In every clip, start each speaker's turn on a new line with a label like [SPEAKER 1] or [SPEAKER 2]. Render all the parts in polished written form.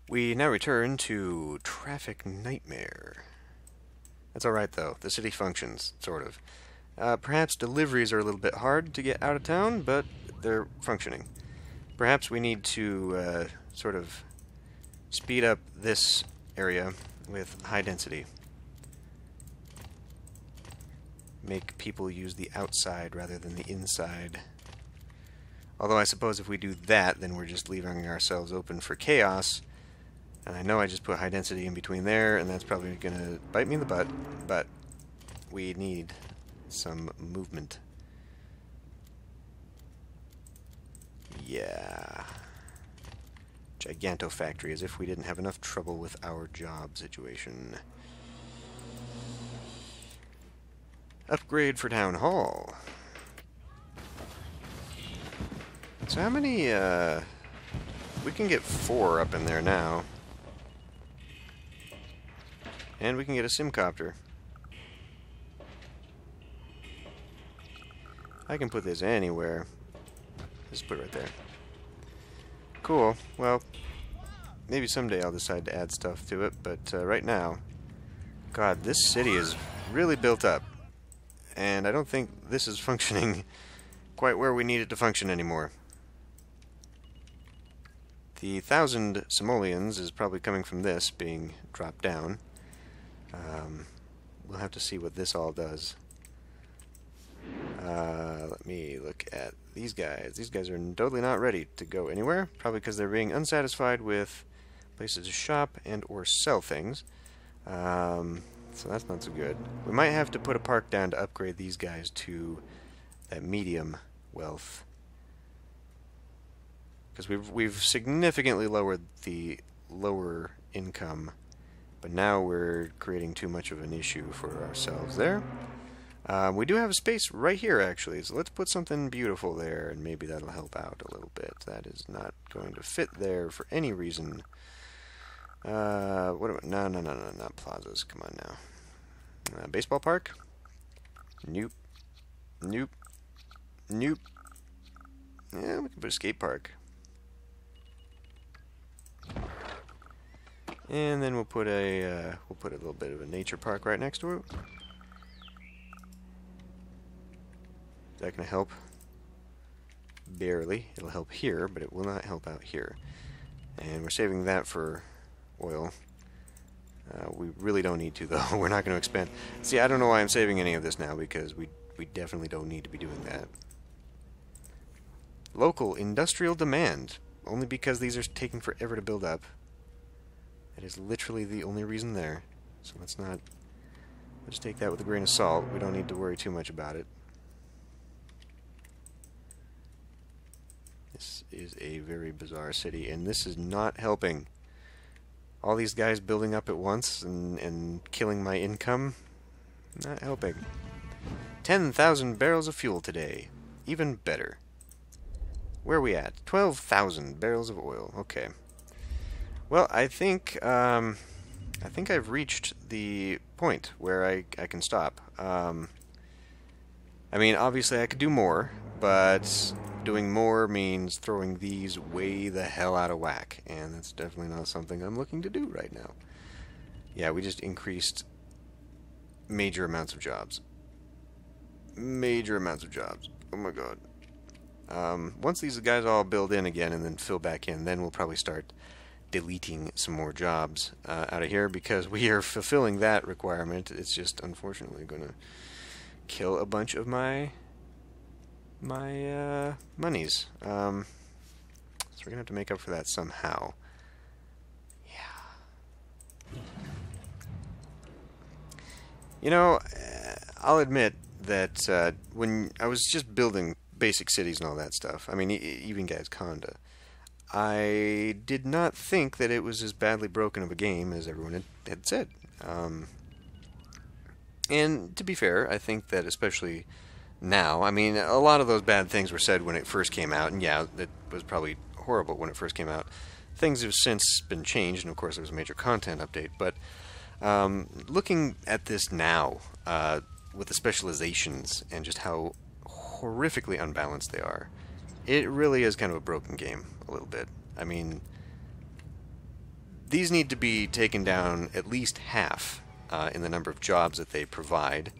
[SPEAKER 1] We now return to Traffic Nightmare. That's alright though, the city functions, sort of. Perhaps deliveries are a little bit hard to get out of town, but they're functioning. Perhaps we need to sort of speed up this area with high density. Make people use the outside rather than the inside. Although I suppose if we do that, then we're just leaving ourselves open for chaos. And I know I just put high density in between there, and that's probably going to bite me in the butt, but we need some movement. Yeah. Gigantofactory, as if we didn't have enough trouble with our job situation. Upgrade for Town Hall. So how many, we can get 4 up in there now. And we can get a SimCopter. I can put this anywhere. Just put it right there. Cool. Well, maybe someday I'll decide to add stuff to it, but right now, God, this city is really built up. And I don't think this is functioning quite where we need it to function anymore. The 1,000 simoleons is probably coming from this being dropped down. We'll have to see what this all does. Let me look at these guys. These guys are totally not ready to go anywhere, probably because they're being unsatisfied with places to shop and or sell things. So that's not so good. We might have to put a park down to upgrade these guys to that medium wealth. Because we've significantly lowered the lower income, but now we're creating too much of an issue for ourselves there. We do have a space right here, actually, so let's put something beautiful there, and maybe that'll help out a little bit. That is not going to fit there for any reason. What about, no, not plazas. Come on now. Baseball park? Nope. Nope. Nope. Yeah, we can put a skate park. And then we'll put a little bit of a nature park right next to it. Is that going to help? Barely. It'll help here, but it will not help out here. And we're saving that for oil. We really don't need to, though. We're not going to expand. See, I don't know why I'm saving any of this now, because we definitely don't need to be doing that. Local industrial demand. Only because these are taking forever to build up. That is literally the only reason there. So let's just take that with a grain of salt. We don't need to worry too much about it. This is a very bizarre city, and this is not helping. All these guys building up at once and killing my income, not helping. 10,000 barrels of fuel today. Even better. Where are we at? 12,000 barrels of oil. Okay. Well, I think I've reached the point where I can stop. I mean, obviously I could do more, but doing more means throwing these way the hell out of whack, and that's definitely not something I'm looking to do right now. Yeah, we just increased major amounts of jobs. Major amounts of jobs. Oh my god. Once these guys all build in again and then fill back in, then we'll probably start deleting some more jobs out of here, because we are fulfilling that requirement. It's just unfortunately going to kill a bunch of my monies. So we're gonna have to make up for that somehow. Yeah. You know, I'll admit that when I was just building basic cities and all that stuff, I mean, even guys Conda, I did not think that it was as badly broken of a game as everyone had said. And to be fair, I think that especially now, I mean, a lot of those bad things were said when it first came out, and yeah, it was probably horrible when it first came out. Things have since been changed, and of course there was a major content update, but looking at this now, with the specializations and just how horrifically unbalanced they are, it really is kind of a broken game, a little bit. I mean, these need to be taken down at least half in the number of jobs that they provide,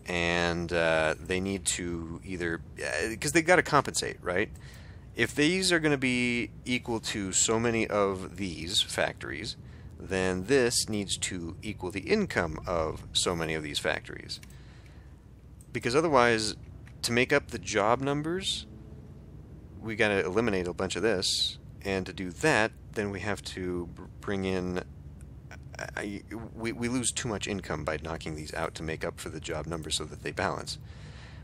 [SPEAKER 1] and they need to either, because they got to compensate, right? If these are going to be equal to so many of these factories, then this needs to equal the income of so many of these factories. Because otherwise, to make up the job numbers, we got to eliminate a bunch of this, and to do that, then we have to bring in... we lose too much income by knocking these out to make up for the job numbers so that they balance.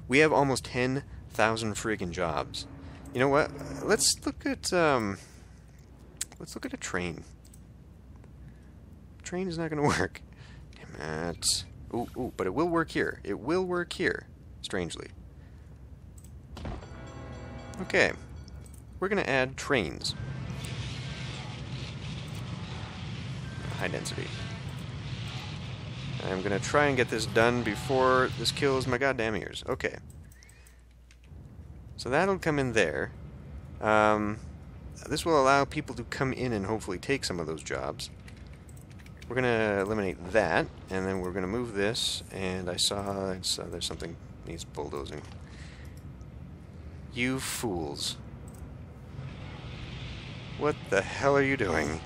[SPEAKER 1] We have almost 10,000 friggin' jobs. You know what? Let's look at a train. Train is not going to work. Damn it. Ooh, but it will work here. It will work here, strangely. Okay. We're going to add trains. High density. I'm going to try and get this done before this kills my goddamn ears. Okay. So that'll come in there. This will allow people to come in and hopefully take some of those jobs. We're going to eliminate that, and then we're going to move this, and I saw there's something needs bulldozing. You fools. What the hell are you doing?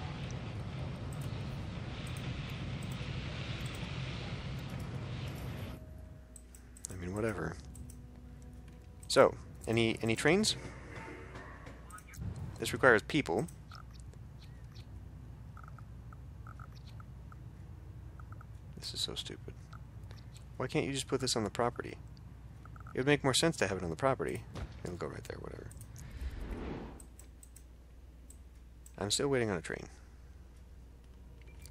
[SPEAKER 1] I mean, whatever. So, any trains? This requires people. This is so stupid. Why can't you just put this on the property? It would make more sense to have it on the property. It'll go right there, whatever. I'm still waiting on a train.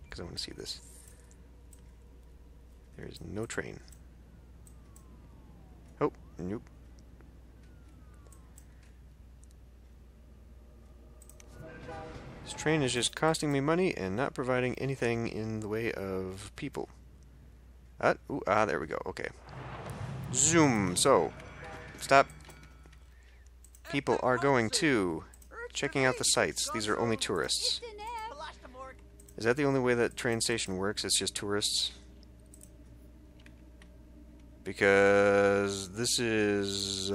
[SPEAKER 1] Because I want to see this. There is no train. Oh, nope. This train is just costing me money and not providing anything in the way of people. There we go. Okay. Zoom. So, stop. People are going to checking out the sights. These are only tourists. Is that the only way that train station works? It's just tourists? Because this is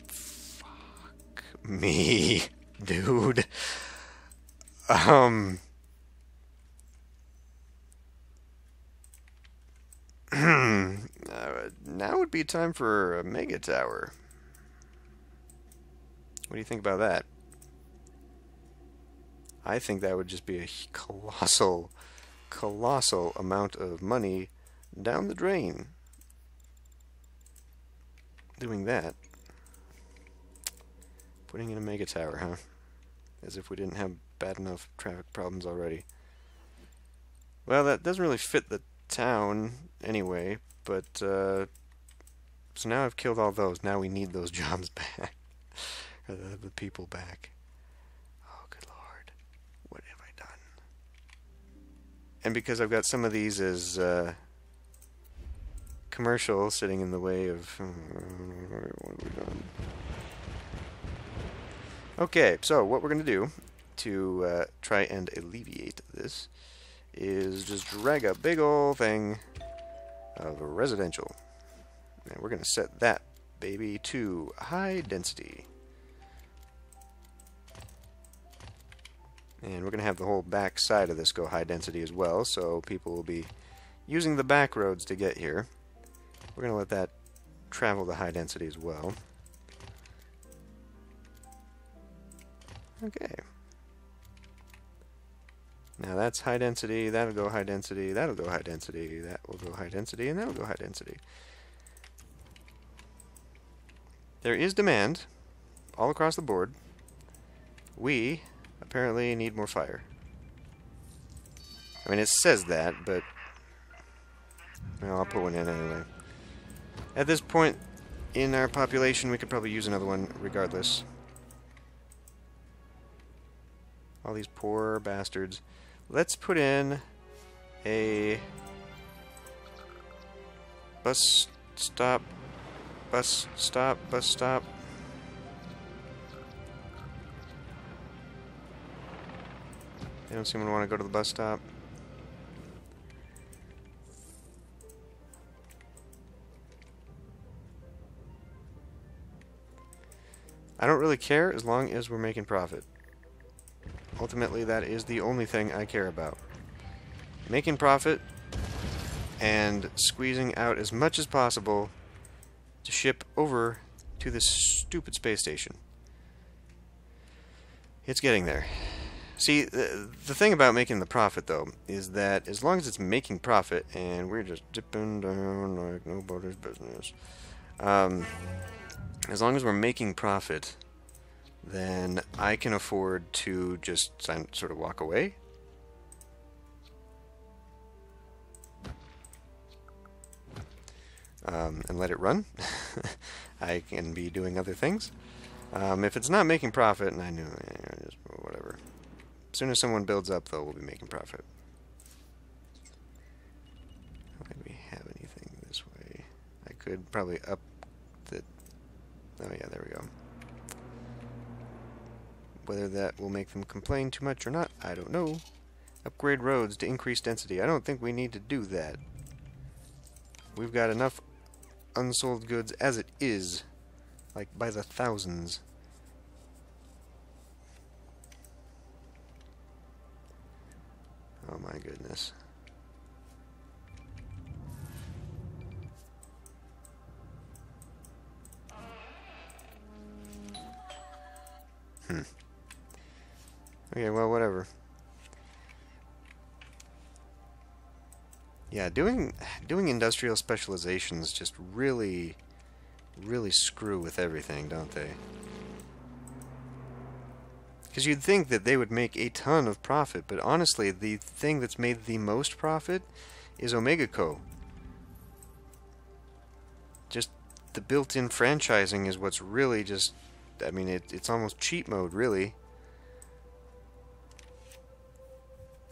[SPEAKER 1] fuck me, dude. Now would be time for a mega tower. What do you think about that? I think that would just be a colossal amount of money down the drain. Doing that. Putting in a mega tower, huh? As if we didn't have bad enough traffic problems already. Well, that doesn't really fit the town anyway, but so now I've killed all those. Now we need those jobs back. Or the people back. Oh, good lord. What have I done? And because I've got some of these as commercial sitting in the way of... what have we done? Okay, so what we're going to do to try and alleviate this is just drag a big old thing of residential. And we're going to set that baby to high density. And we're going to have the whole back side of this go high density as well, so people will be using the back roads to get here. We're going to let that travel to high density as well. Okay. Now that's high density, that'll go high density, that'll go high density, that will go high density, and that'll go high density. There is demand all across the board. We apparently need more fire. I mean, it says that, but well, I'll put one in anyway. At this point in our population, we could probably use another one regardless. All these poor bastards. Let's put in a bus stop, bus stop, bus stop. They don't seem to want to go to the bus stop. I don't really care as long as we're making profit. Ultimately, that is the only thing I care about. Making profit and squeezing out as much as possible to ship over to this stupid space station. It's getting there. See, the thing about making the profit, though, is that as long as it's making profit, and we're just dipping down like nobody's business, as long as we're making profit, then I can afford to just sort of walk away. And let it run. I can be doing other things. If it's not making profit, and I knew, just whatever. As soon as someone builds up, though, we'll be making profit. I don't think we have anything this way. I could probably up the... Oh yeah, there we go. Whether that will make them complain too much or not, I don't know. Upgrade roads to increase density. I don't think we need to do that. We've got enough unsold goods as it is, like by the thousands. Oh my goodness. Okay, well, whatever. Yeah, doing industrial specializations just really screw with everything, don't they? Because you'd think that they would make a ton of profit, but honestly, the thing that's made the most profit is Omega Co. Just the built-in franchising is what's really just... I mean, it's almost cheat mode, really.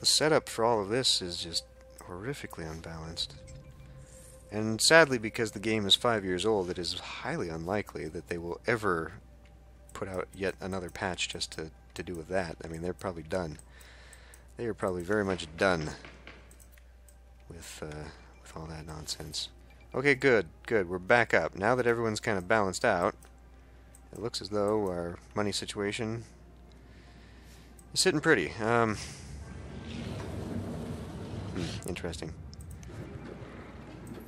[SPEAKER 1] The setup for all of this is just horrifically unbalanced. And sadly, because the game is 5 years old, it is highly unlikely that they will ever put out yet another patch just to do with that. I mean, they're probably done. They are probably very much done with all that nonsense. Okay, good. We're back up. Now that everyone's kind of balanced out, it looks as though our money situation is sitting pretty. Interesting.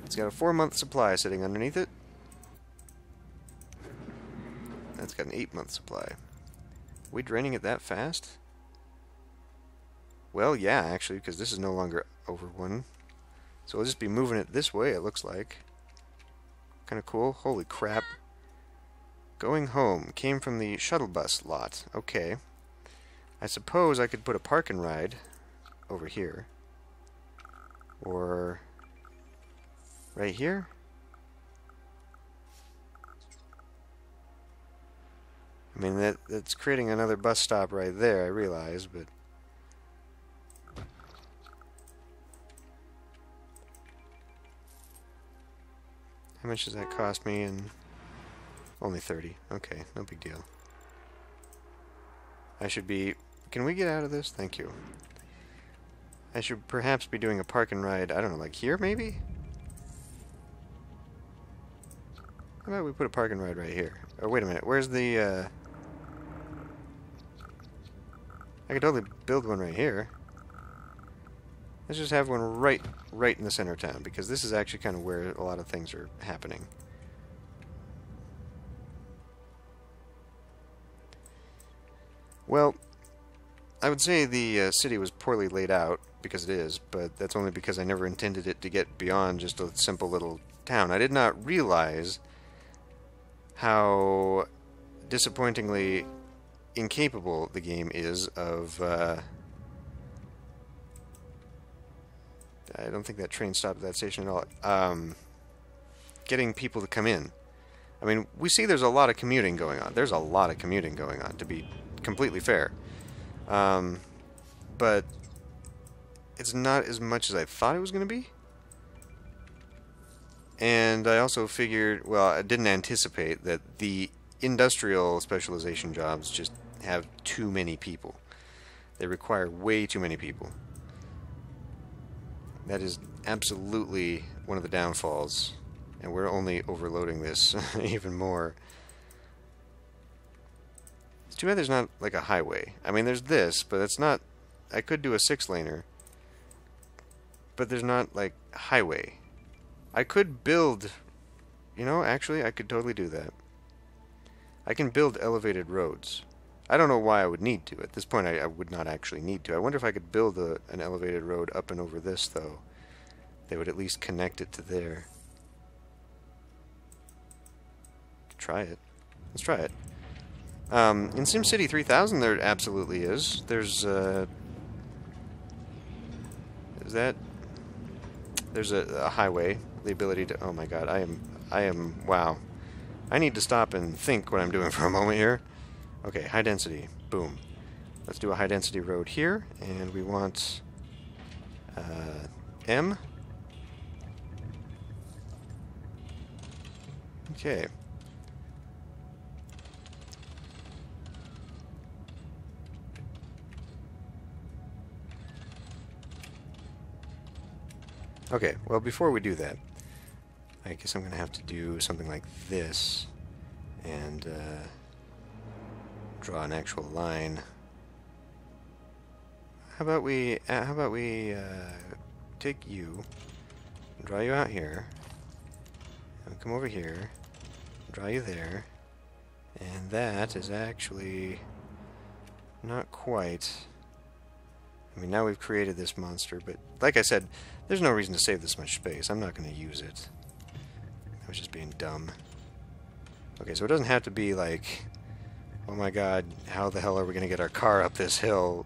[SPEAKER 1] It's got a 4-month supply sitting underneath it. That's got an 8-month supply. Are we draining it that fast? Well, yeah, actually, because this is no longer over 1. So we'll just be moving it this way, it looks like. Kind of cool. Holy crap. Going home. Came from the shuttle bus lot. Okay. I suppose I could put a park and ride over here. Or right here? I mean, that's creating another bus stop right there, I realize, but... How much does that cost me? And only 30. Okay, no big deal. I should be... Can we get out of this? Thank you. I should perhaps be doing a park and ride, I don't know, like here, maybe? How about we put a park and ride right here? Oh, wait a minute, where's the, I could totally build one right here. Let's just have one right in the center of town, because this is actually kind of where a lot of things are happening. Well, I would say the city was poorly laid out, because it is, but that's only because I never intended it to get beyond just a simple little town. I did not realize how disappointingly incapable the game is of... I don't think that train stopped at that station at all. Getting people to come in. I mean, we see there's a lot of commuting going on. There's a lot of commuting going on, to be completely fair. But it's not as much as I thought it was going to be. And I also figured, well, I didn't anticipate that the industrial specialization jobs just have too many people. They require way too many people. That is absolutely one of the downfalls, and we're only overloading this even more. It's too bad there's not like a highway. I mean, there's this, but it's not... I could do a 6-laner, but there's not like highway. I could build... You know, actually, I could totally do that. I can build elevated roads. I don't know why I would need to. At this point, I would not actually need to. I wonder if I could build an elevated road up and over this, though. They would at least connect it to there. Try it. Let's try it. In SimCity 3000, there absolutely is. There's, is that... There's a highway. The ability to... Oh my god, I am... Wow. I need to stop and think what I'm doing for a moment here. Okay, high density. Boom. Let's do a high density road here, and we want M. Okay. Okay, well, before we do that, I guess I'm going to have to do something like this, and draw an actual line. How about we take you, draw you out here, and come over here, draw you there, and that is actually not quite... I mean, now we've created this monster, but like I said, there's no reason to save this much space. I'm not going to use it. I was just being dumb. Okay, so it doesn't have to be like, oh my god, how the hell are we going to get our car up this hill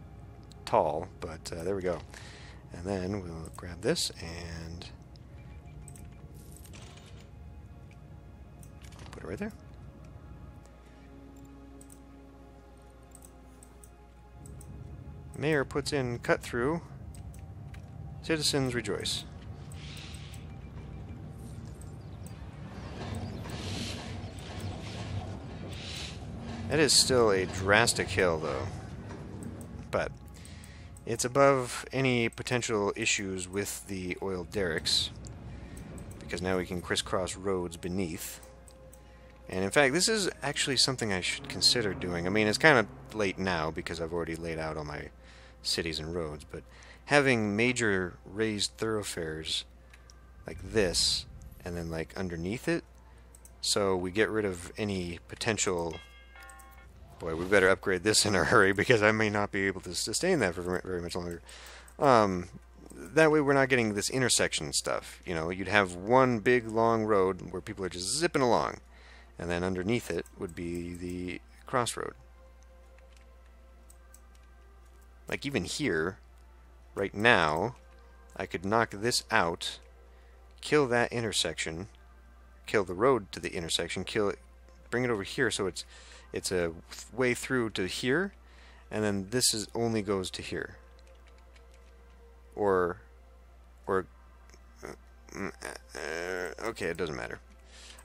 [SPEAKER 1] tall? But there we go. And then we'll grab this and put it right there. Mayor puts in cut through. Citizens rejoice. That is still a drastic hill, though. But it's above any potential issues with the oil derricks, because now we can crisscross roads beneath. And in fact, this is actually something I should consider doing. I mean, it's kind of late now because I've already laid out all my cities and roads, but having major raised thoroughfares like this, and then like underneath it, so we get rid of any potential... Boy, we better upgrade this in a hurry, because I may not be able to sustain that for very much longer. That way we're not getting this intersection stuff. You know, you'd have one big long road where people are just zipping along, and then underneath it would be the crossroad. Like even here, right now, I could knock this out, kill that intersection, kill the road to the intersection, kill it, bring it over here so it's a way through to here, and then this is only goes to here. Or okay, it doesn't matter.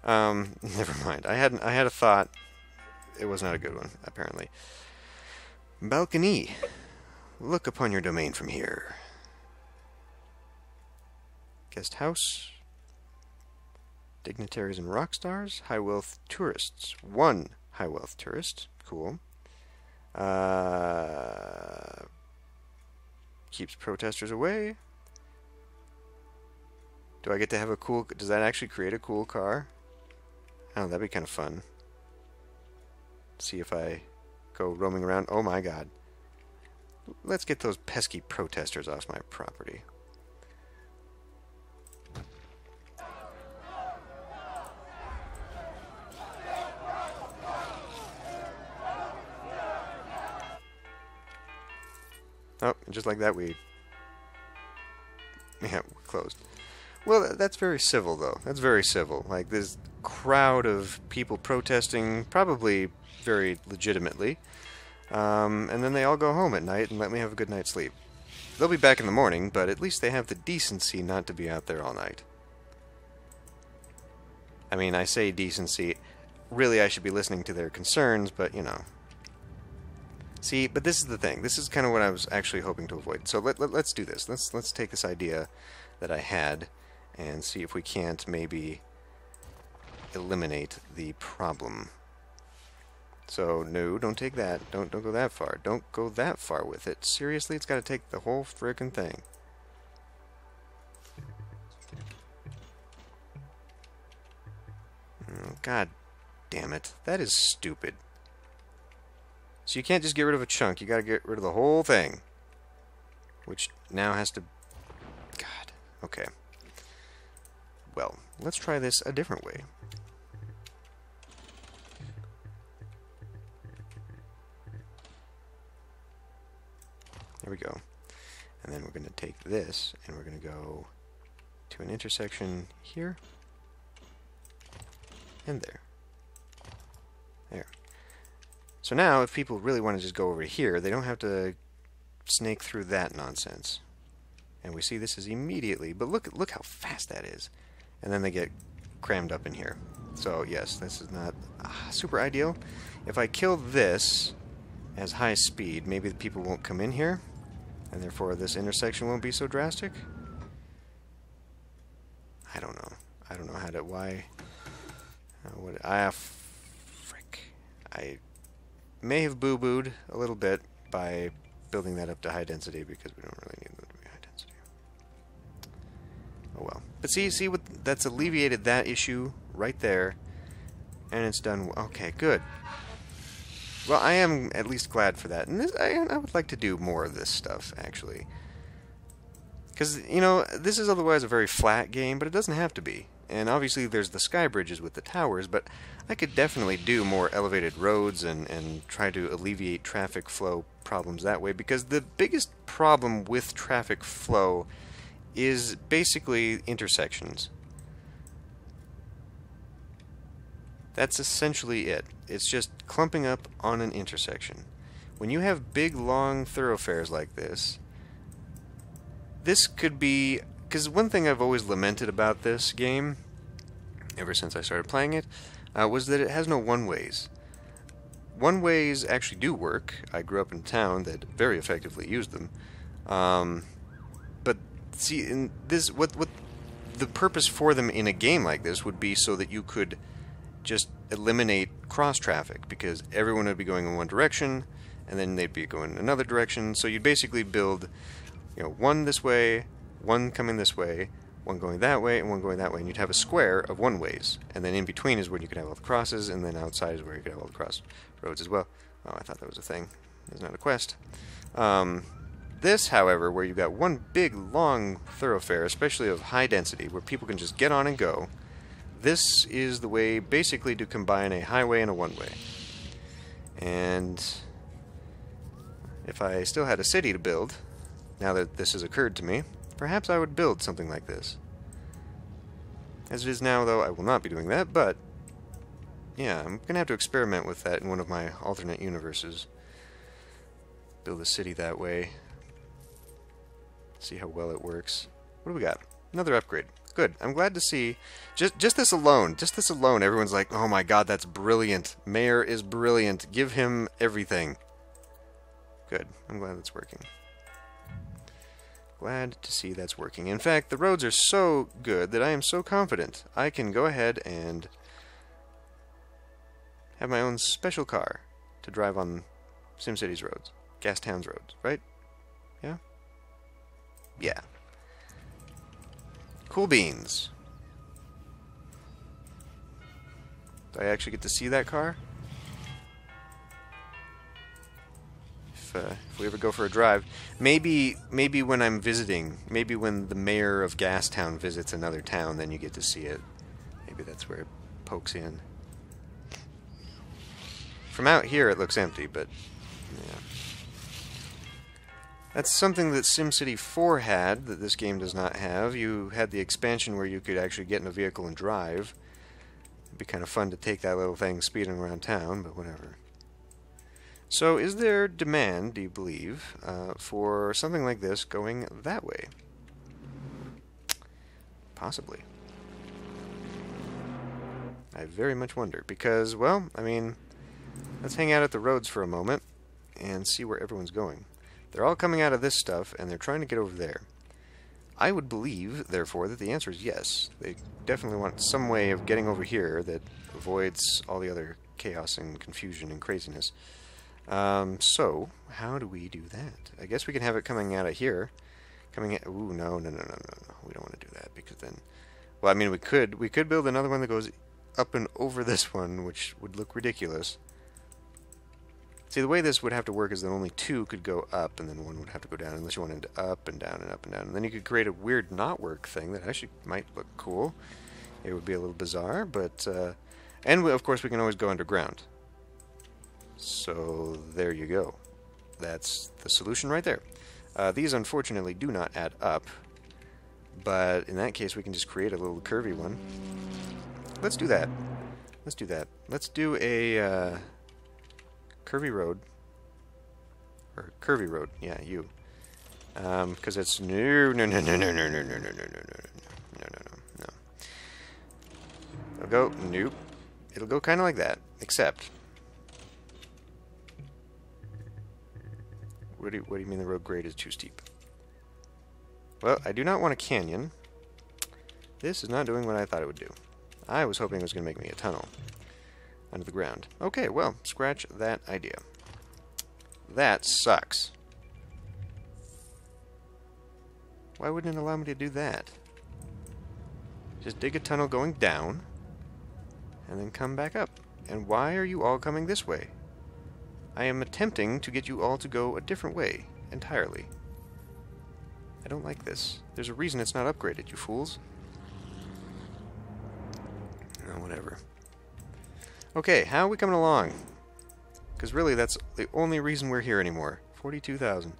[SPEAKER 1] Never mind. I had a thought. It was not a good one, apparently. Balcony. Look upon your domain from here. Guest house. Dignitaries and rock stars. High wealth tourists. One high wealth tourist. Cool. Keeps protesters away. Do I get to have a cool... Does that actually create a cool car? Oh, that'd be kind of fun. See if I go roaming around. Oh my god. Let's get those pesky protesters off my property. Oh, just like that yeah, we're closed. Well, that's very civil, though. That's very civil. Like, this crowd of people protesting, probably very legitimately, and then they all go home at night and let me have a good night's sleep. They'll be back in the morning, but at least they have the decency not to be out there all night. I mean, I say decency. Really, I should be listening to their concerns, but, you know. See, but this is the thing. This is kind of what I was actually hoping to avoid. So let's do this. Let's take this idea that I had and see if we can't maybe eliminate the problem. So no, don't take that. Don't go that far. Don't go that far with it. Seriously, it's got to take the whole frickin' thing. Oh, God damn it. That is stupid. So you can't just get rid of a chunk. You got to get rid of the whole thing. Which now has to... God. Okay. Well, let's try this a different way. There we go. And then we're going to take this and we're going to go to an intersection here and there. There. So now, if people really want to just go over here, they don't have to snake through that nonsense. And we see this is immediately, but look how fast that is. And then they get crammed up in here. So yes, this is not super ideal. If I kill this as high speed, maybe the people won't come in here, and therefore this intersection won't be so drastic. I don't know. I don't know how to, why, frick. I may have boo-booed a little bit by building that up to high density because we don't really need them to be high density. Oh well. But see what that's alleviated that issue right there, and it's done. Okay, good. Well, I am at least glad for that, and this, I would like to do more of this stuff actually, because you know this is otherwise a very flat game, but it doesn't have to be. And obviously there's the sky bridges with the towers, but I could definitely do more elevated roads and try to alleviate traffic flow problems that way, because the biggest problem with traffic flow is basically intersections. That's essentially it. It's just clumping up on an intersection. When you have big, long thoroughfares like this, this could be... Because one thing I've always lamented about this game, ever since I started playing it, was that it has no one-ways. One-ways actually do work. I grew up in a town that very effectively used them. But see, in this, what the purpose for them in a game like this would be so that you could just eliminate cross-traffic, because everyone would be going in one direction, and then they'd be going in another direction. So you'd basically build, you know, one this way, one coming this way, one going that way, and one going that way, and you'd have a square of one-ways. And then in between is where you could have all the crosses, and then outside is where you could have all the crossroads as well. Oh, I thought that was a thing. It's not a quest. This, however, where you've got one big, long thoroughfare, especially of high density, where people can just get on and go, this is the way basically to combine a highway and a one-way. And if I still had a city to build, now that this has occurred to me, perhaps I would build something like this. As it is now, though, I will not be doing that, but yeah, I'm going to have to experiment with that in one of my alternate universes. Build a city that way. See how well it works. What do we got? Another upgrade. Good. I'm glad to see. Just this alone, everyone's like, oh my god, that's brilliant. Mayor is brilliant. Give him everything. Good. I'm glad that's working. Glad to see that's working. In fact, the roads are so good that I am so confident I can go ahead and have my own special car to drive on SimCity's roads. Gastown's roads, right? Yeah? Yeah. Cool beans. Do I actually get to see that car? If we ever go for a drive, maybe when I'm visiting, maybe when the mayor of Gastown visits another town, then you get to see it. Maybe that's where it pokes in. From out here, it looks empty, but yeah. That's something that SimCity 4 had that this game does not have. You had the expansion where you could actually get in a vehicle and drive. It'd be kind of fun to take that little thing speeding around town, but whatever. So, is there demand, do you believe, for something like this going that way? Possibly. I very much wonder, because, well, I mean, let's hang out at the roads for a moment. and see where everyone's going. They're all coming out of this stuff, and they're trying to get over there. I would believe, therefore, that the answer is yes. They definitely want some way of getting over here that avoids all the other chaos and confusion and craziness. So, how do we do that? I guess we can have it coming out of here. Coming at... Ooh, no. We don't want to do that, because then... Well, I mean, we could build another one that goes up and over this one, which would look ridiculous. See, the way this would have to work is that only two could go up, and then one would have to go down, unless you wanted to up and down and up and down. And then you could create a weird not work thing that actually might look cool. It would be a little bizarre, but... and, of course, we can always go underground. So, there you go. That's the solution right there. These, unfortunately, do not add up. But, in that case, we can just create a little curvy one. Let's do that. Let's do that. Let's do a... curvy road, or curvy road, yeah, you, because it's no. It'll go nope. It'll go kind of like that, except. What do you mean the road grade is too steep? Well, I do not want a canyon. This is not doing what I thought it would do. I was hoping it was going to make me a tunnel under the ground. Okay, well, scratch that idea. That sucks. Why wouldn't it allow me to do that? Just dig a tunnel going down, and then come back up. And why are you all coming this way? I am attempting to get you all to go a different way, entirely. I don't like this. There's a reason it's not upgraded, you fools. Oh, whatever. Okay, how are we coming along? Because really, that's the only reason we're here anymore. 42,000.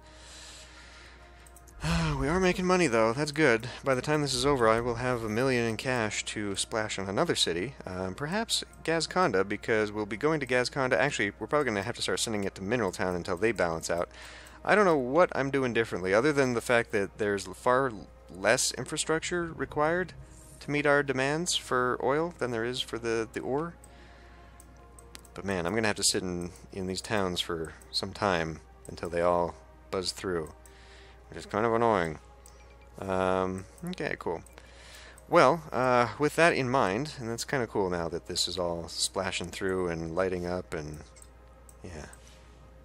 [SPEAKER 1] We are making money, though. That's good. By the time this is over, I will have $1 million in cash to splash on another city. Perhaps Gazconda, because we'll be going to Gazconda. Actually, we're probably going to have to start sending it to Mineral Town until they balance out. I don't know what I'm doing differently, other than the fact that there's far less infrastructure required to meet our demands for oil than there is for the ore. But man, I'm going to have to sit in these towns for some time until they all buzz through, which is kind of annoying. Okay, cool. Well, with that in mind, and that's kind of cool now that this is all splashing through and lighting up, and yeah,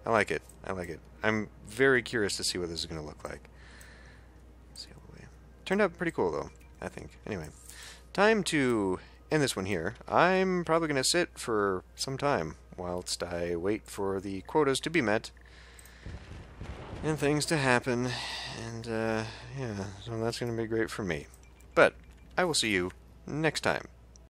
[SPEAKER 1] I like it. I like it. I'm very curious to see what this is going to look like. Let's see all the way. Turned out pretty cool, though, I think. Anyway, time to end this one here. I'm probably going to sit for some time whilst I wait for the quotas to be met and things to happen, and yeah, so that's going to be great for me. But I will see you next time.